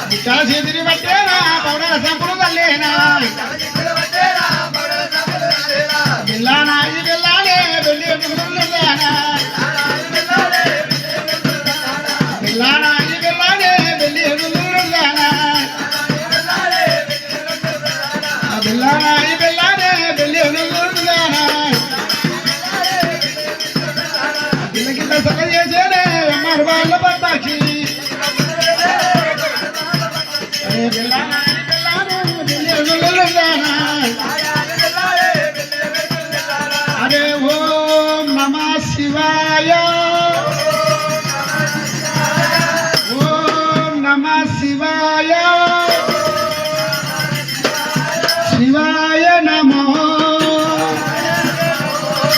ముత్యాల చేతిని పట్టేనా పౌడల సంపులు తల్లేనా బిల్లానా ఇది బిల్లానే వెళ్ళి బిల్లానా బిల్లానా ఇది బిల్లానే వెళ్ళి బిల్లానా బిల్లానా ఇది బిల్లానే వెళ్ళి బిల్లానా బిల్లకింద సగ చేసేనే అమ్మారు వాళ్ళ పట్టాకి బిల్లానా ఇది బిల్లానే వెళ్ళి బిల్లానా అరే ఓం నమః శివాయ ఓం నమః శివాయ శివాయ నమో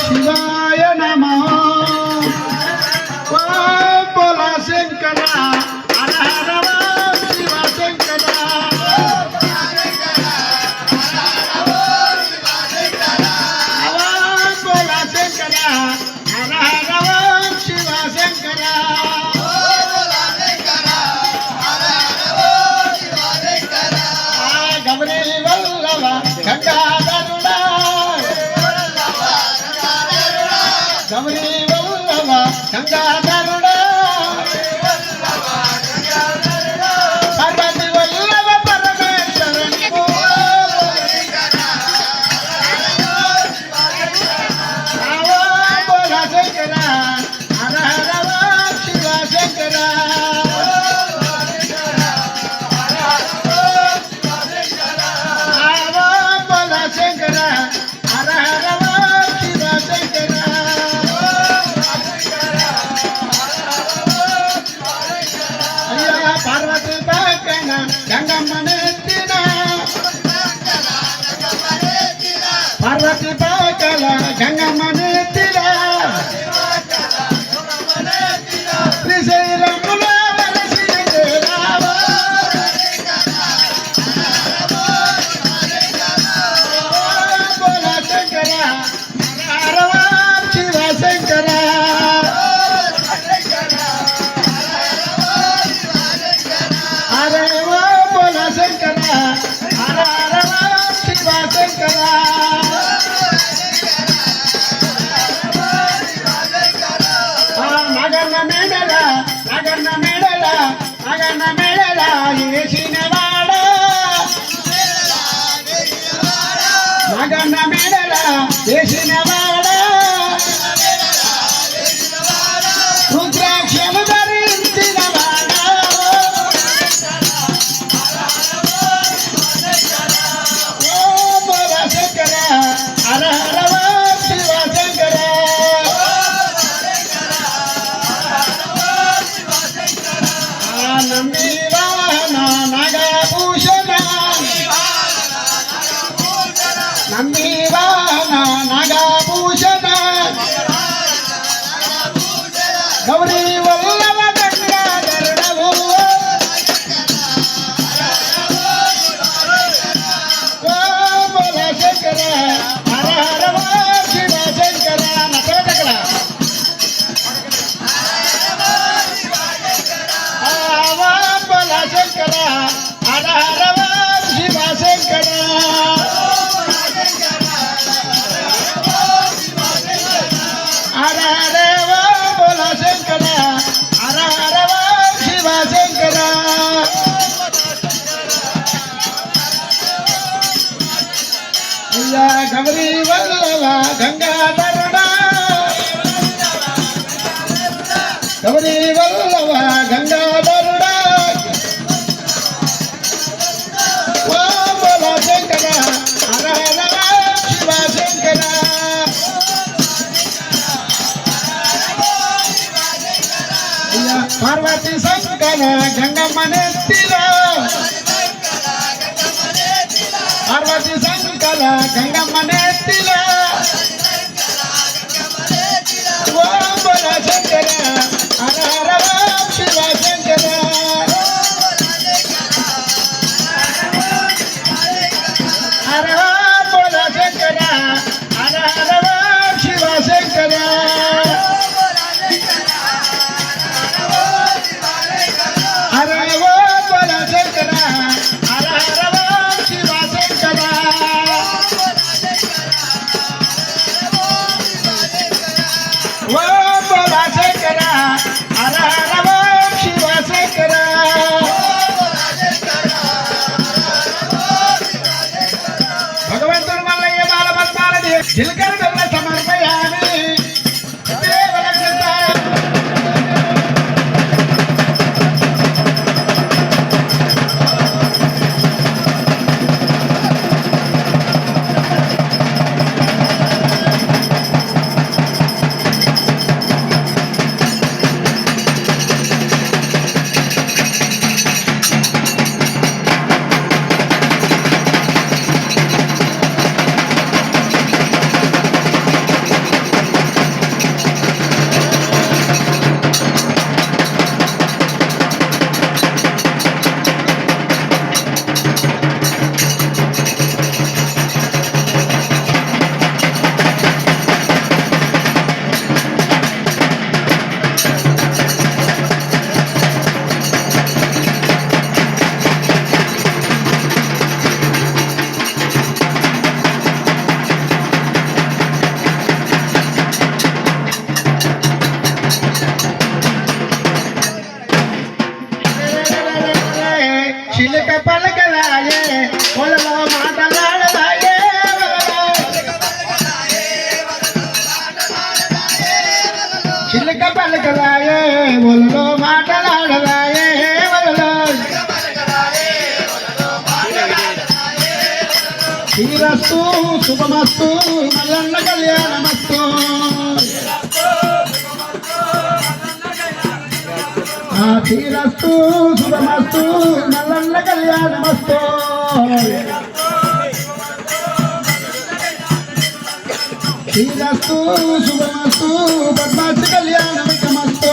శివాయ నమో ఓం బోలా శంకర హర హర ఓం శివ శంకర హర హర ఓం శివ శంకర గౌరీ వల్లభ గంగాధరుడా గౌరీ వల్లభ గంగాధరుడా పార్వతి వల్లభ పరమేశ్వరుని శంకర హర హర ఓం శివ శంకర శంకర హర హర ఓం శివ శంకర అయ్యా పార్వతి పక్కన గంగమ్మనెత్తిన పార్వతి పక్కన గంగమ్మనెత్తిన శ్రీశైలములో వెలసిందే రావా బోలా శంకర హర ఓం శివ శంకర హరే ఓం బోలా శంకర హర హర ఓం శివ శంకర నగన్న మెడల వేసినవాడ నగన్న మెడల వేసినవాడ రుద్రాక్షలు ధరించినవాడ ఓ బోలా శంకర హర హర ఓం శివ శంకర నందివాహన నాగభూషణ నందివాహన నాగభూషణ గౌరీ వల్లభ గంగాధరుడవు ఓం బోలా శంకర హర హర ఓం శివ శంకర నక్కడ బోలా శంకర హర హర ఓం శివ శంకర హర హర ఓం బోలా శంకర హర హర ఓం శివ శంకర అయ్యా గౌరీ వల్లభ గంగాధరుడా గౌరీ వల్లభ గంగాధరుడా ఓం బోలా శంకర హర హర ఓం శివ శంకర అయ్యా పార్వతి శంకర గంగమ్మనెత్తిలో పార్వతి శంకర గంగమ్మనెత్తిలో ఓం బోలా శంకర హర హర ఓం శివ శంకర హర బోలా శంకర హర హర ఓం శివ శంకర శ్రీరస్తు శుభమస్తు మల్లన్న కళ్యాణమస్తు శ్రీరస్తు శుభమస్తు మల్లన్న కళ్యాణమస్తు శ్రీరస్తు శుభమస్తు పద్మాస్తి కళ్యాణమికమస్తు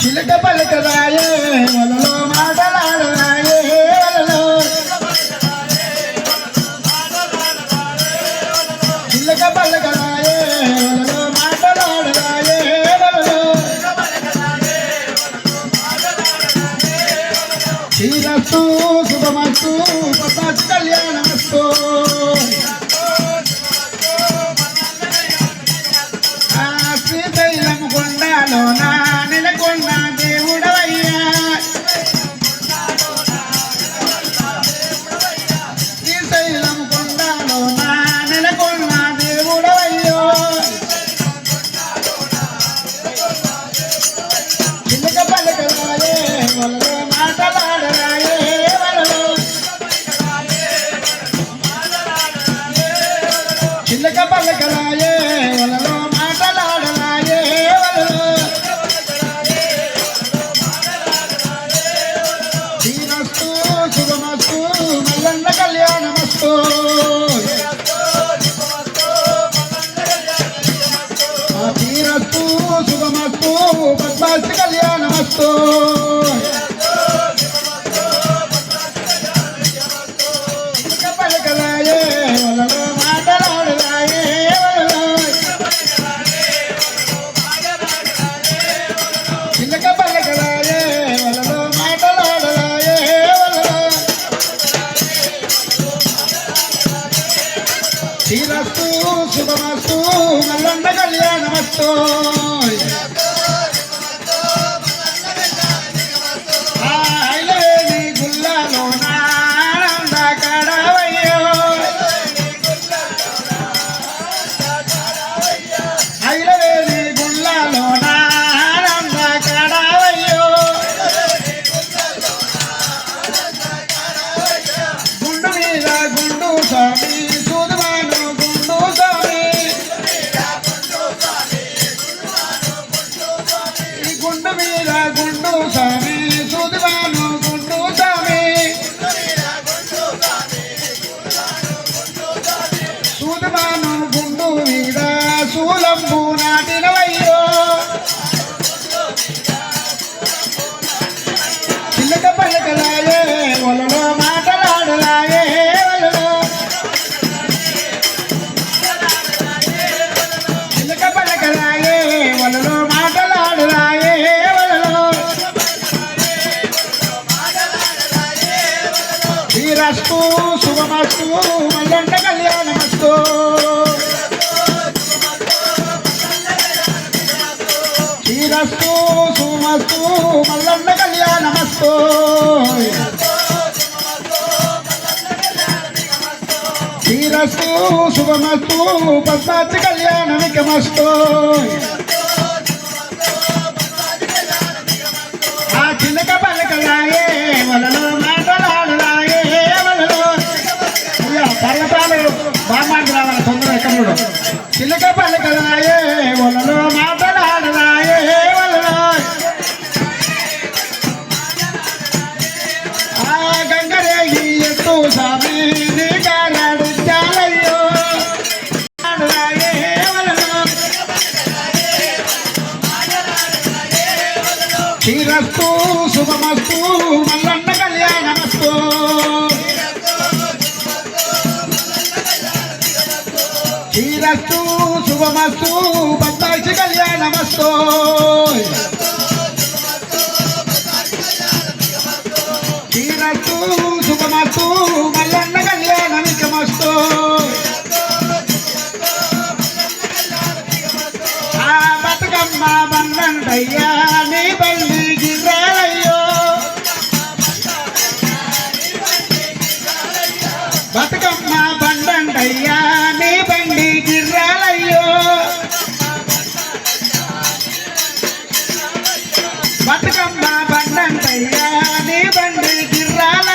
చిలక పలకరాయే వలలో మాటలాడరాయే వలలో చిలక పలకరాయే వలలో మాటలాడరాయే వలలో శ్రీరస్తు శుభమస్తు పద్మాస్తి కళ్యాణమస్తు శ్రీశైలం కొండలోన నెలకొన్న దేవుడవయ్యా శ్రీశైలం కొండలోన నెలకొన్న దేవుడవయ్యో చిలక పలకరాయే వలలో మాటలాడరాయే వలలో చిలక పలకరాయే వలలో మాటలాడరాయే వలలో శ్రీరస్తు శుభమస్తు మల్లన్న కళ్యాణమస్తు శ్రీరస్తు శుభమస్తు పద్మాస్తి కళ్యాణమస్తు చిలక పలకరాయే వలలో మాటలాడరాయే వలలో చిలక పలకరాయే వలలో మాటలాడరాయే వలలో శ్రీరస్తు శుభమస్తు మల్లన్న కళ్యాణమస్తు ఐలవేలి గుల్లాలోన ఆనంద కడవయ్యో ఐలవేలి గుల్లాలోన ఆనంద కడవయ్యో గుండు మీద గుండు స్వామి సూదువాను గుండు స్వామి ఈ గుండు మీద గుండు స్వామి సూదువాను గుండు స్వామి సూదువాను గుండు మీద శూలంబు నాటినవయ్యో చిలక పలకరాయే వలలో మాటలాడరాయే వలలో చిలక పలకరాయే వలలో మాటలాడరాయే వలలో శ్రీరస్తు శుభమస్తు మల్లన్న కళ్యాణమస్తు శ్రీరస్తు శుభమస్తు మల్లన్న కళ్యాణమస్తు శ్రీరస్తు శుభమస్తు పద్మాస్తి కళ్యాణమికమస్తు చిలక పలకరాయే వలలో మాటలాడరాయే వలలో అయ్యా పర్వతాలు బామాటి రావాలి తొందరగా ఎక్కడ చూడు చిలక పలకరాయే వలలో మాటలాడరాయే వలలో గంగరేగి ఎత్తు స్వామి నీ కాలాడు చాలయ్యో ఆడరాయే వలలో శ్రీరస్తు శుభమస్తు మల్లన్న కళ్యాణమస్తు శ్రీరస్తు శుభమస్తు పద్మాస్తి కళ్యాణమస్తు శ్రీరస్తు శుభమస్తు మల్లన్న కళ్యాణమికమస్తు బతుకమ్మ బండంటయ్యా నీ బండి గిర్రాలయ్యో బతుకమ్మ బండంటయ్యా నీ బండి గిర్రాలయ్యో బతుకమ్మ బండంటయ్యా నీ బండి గిర్రాల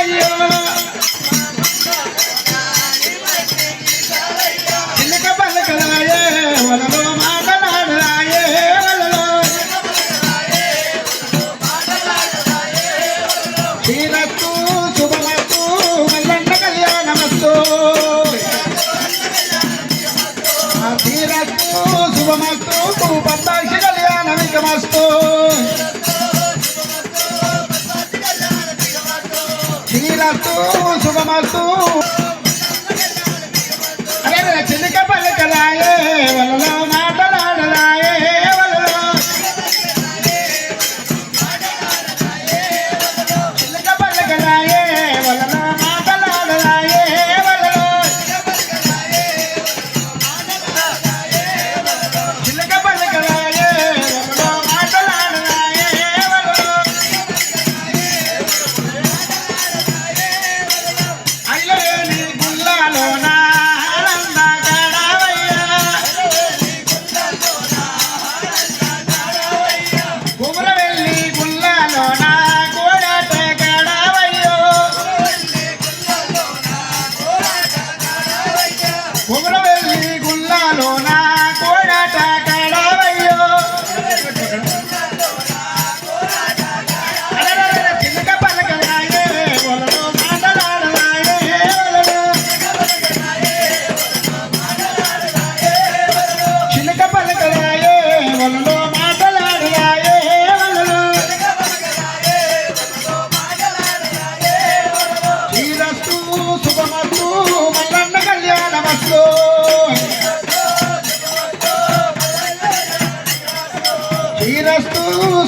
పద్మాక్షి కళ్యాణమికమస్తు శ్రీరస్తు శుభమస్తు అరే చిలుక పలకలాయే వలలో మాటలాడలాయే వలలో చిలుక పలకలాయే వలలో మాటలాడలాయే వలలో చిలుక పలకలాయే వలలో మాటలాడలాయే వలలో అయ్యలేని గుల్లాలోన కుమరవెల్లి గుల్లాలోన కోడాట గడవయ్యో కుమరవెల్లి గుల్లాలోన కోడాట గడవయ్యో చిలుక పలకలాయే వలలో మాటలాడలాయే వలలో చిలుక పలకలాయే వలలో మాటలాడలాయే వలలో శ్రీరస్తు శుభమస్తు మల్లన్న కళ్యాణమస్తు శ్రీరస్తు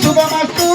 శుభమస్తు